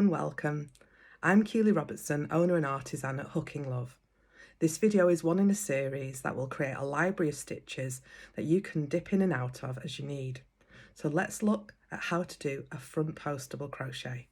and welcome. I'm Keely Robertson, owner and artisan at Hooking Love. This video is one in a series that will create a library of stitches that you can dip in and out of as you need. So let's look at how to do a front post double crochet.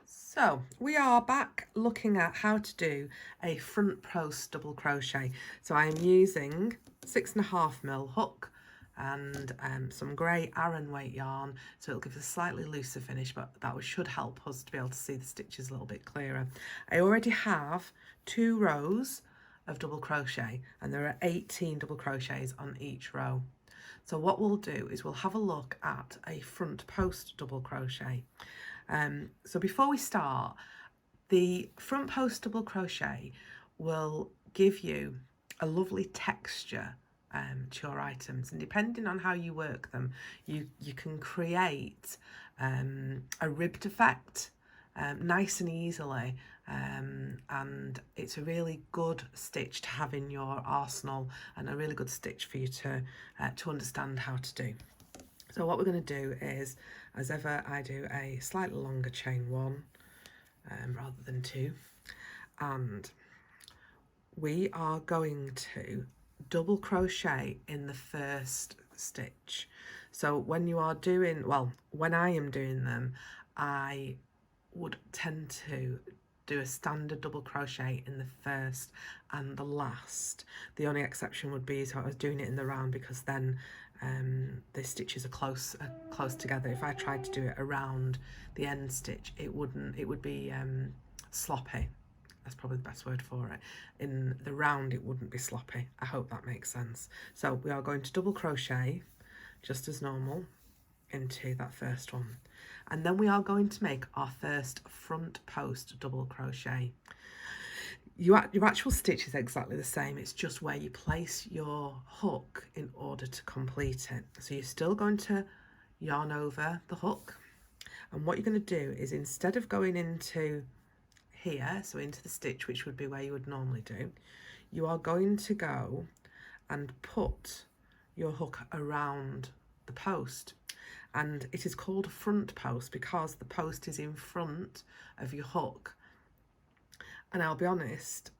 So we are back looking at how to do a front post double crochet. So I am using 6.5mm hook and some grey Aran weight yarn, so it'll give us a slightly looser finish, but that should help us to be able to see the stitches a little bit clearer. I already have 2 rows of double crochet and there are 18 double crochets on each row. So what we'll do is we'll have a look at a front post double crochet. So before we start, the front post double crochet will give you a lovely texture to your items, and depending on how you work them, you can create a ribbed effect nice and easily, and it's a really good stitch to have in your arsenal and a really good stitch for you to understand how to do. So what we're going to do is, as ever, I do a slightly longer chain 1 rather than 2, and we are going to double crochet in the first stitch. So when you are doing, well, when I am doing them, I would tend to do a standard double crochet in the first and the last. The only exception would be if I was doing it in the round, because then the stitches are close together. If I tried to do it around the end stitch, it would be sloppy. That's probably the best word for it. In the round it wouldn't be sloppy. I hope that makes sense. So we are going to double crochet just as normal into that first one, and then we are going to make our first front post double crochet. Your actual stitch is exactly the same, it's just where you place your hook in order to complete it. So you're still going to yarn over the hook, and what you're going to do is, instead of going into here, so into the stitch which would be where you would normally do, you are going to go and put your hook around the post. And it is called a front post because the post is in front of your hook. And I'll be honest,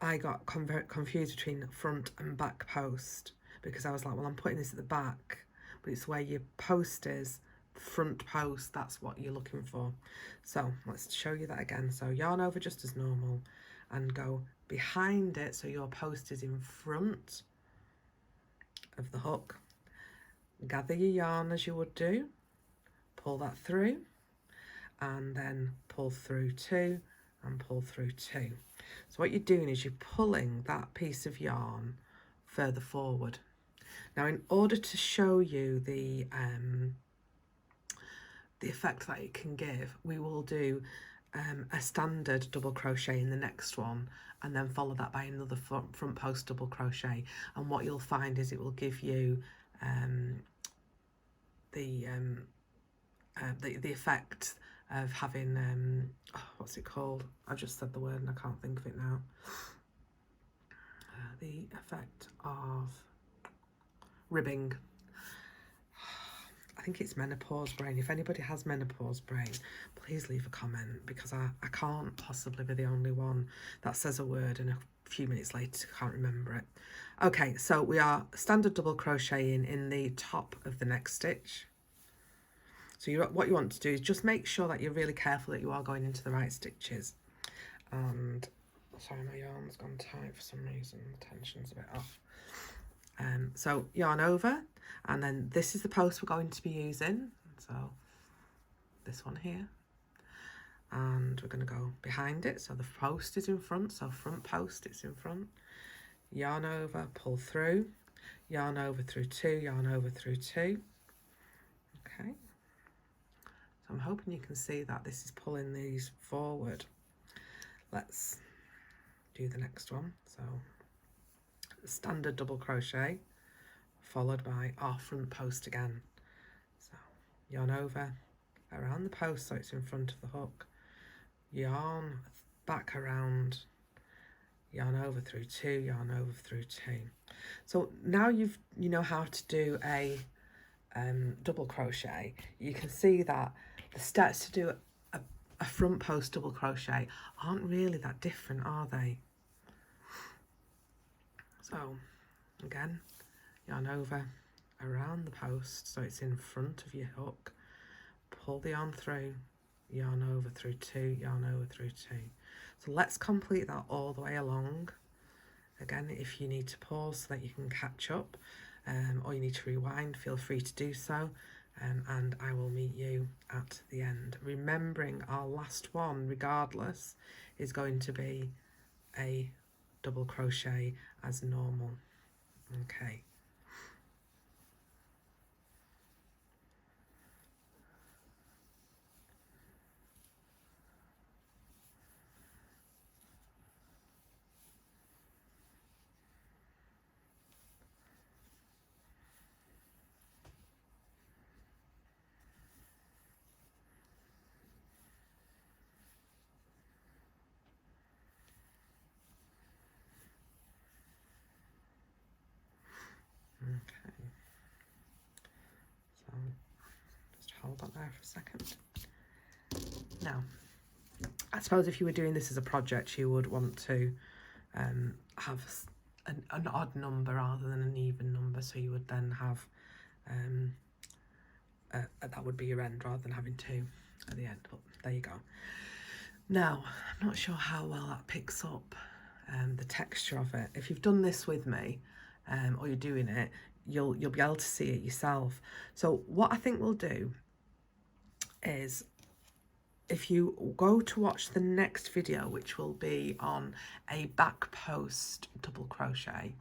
I got confused between front and back post, because I was like, well, I'm putting this at the back, but it's where your post is. Front post, that's what you're looking for. So let's show you that again. So yarn over just as normal and go behind it, so your post is in front of the hook. Gather your yarn as you would do, pull that through, and then pull through 2 and pull through 2. So what you're doing is you're pulling that piece of yarn further forward. Now, in order to show you the effect that it can give, we will do a standard double crochet in the next one, and then follow that by another front post double crochet. And what you'll find is it will give you the effect of having what's it called? I've just said the word and I can't think of it now. The effect of ribbing. I think it's menopause brain. If anybody has menopause brain, please leave a comment, because I can't possibly be the only one that says a word and a few minutes later can't remember it. Okay, so we are standard double crocheting in the top of the next stitch. So what you want to do is just make sure that you're really careful that you are going into the right stitches. And sorry, my yarn's gone tight for some reason, the tension's a bit off. So yarn over, and then this is the post we're going to be using, so this one here, and we're going to go behind it, so the post is in front, so front post is in front. Yarn over, pull through, yarn over through 2, yarn over through 2. Okay, so I'm hoping you can see that this is pulling these forward. Let's do the next one. So standard double crochet followed by our front post again. So yarn over around the post so it's in front of the hook, yarn back around, yarn over through 2, yarn over through 2. So now you know how to do a double crochet. You can see that the steps to do a front post double crochet aren't really that different, are they? So again, yarn over around the post so it's in front of your hook, pull the yarn through, yarn over through 2, yarn over through 2. So let's complete that all the way along. Again, if you need to pause so that you can catch up, or you need to rewind, feel free to do so, and I will meet you at the end. Remembering our last one, regardless, is going to be a double crochet as normal. Okay. Okay, so just hold on there for a second. Now, I suppose if you were doing this as a project, you would want to have an odd number rather than an even number, so you would then have that would be your end rather than having 2 at the end, but there you go. Now, I'm not sure how well that picks up the texture of it. If you've done this with me, or you're doing it, you'll be able to see it yourself. So what I think we'll do is, if you go to watch the next video, which will be on a back post double crochet,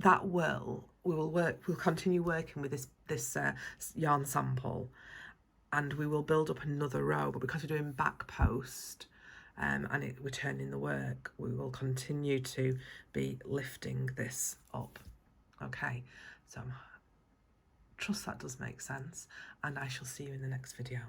we'll continue working with this yarn sample, and we will build up another row, but because we're doing back post and we're turning the work, we will continue to be lifting this up. Okay, so trust that does make sense, and I shall see you in the next video.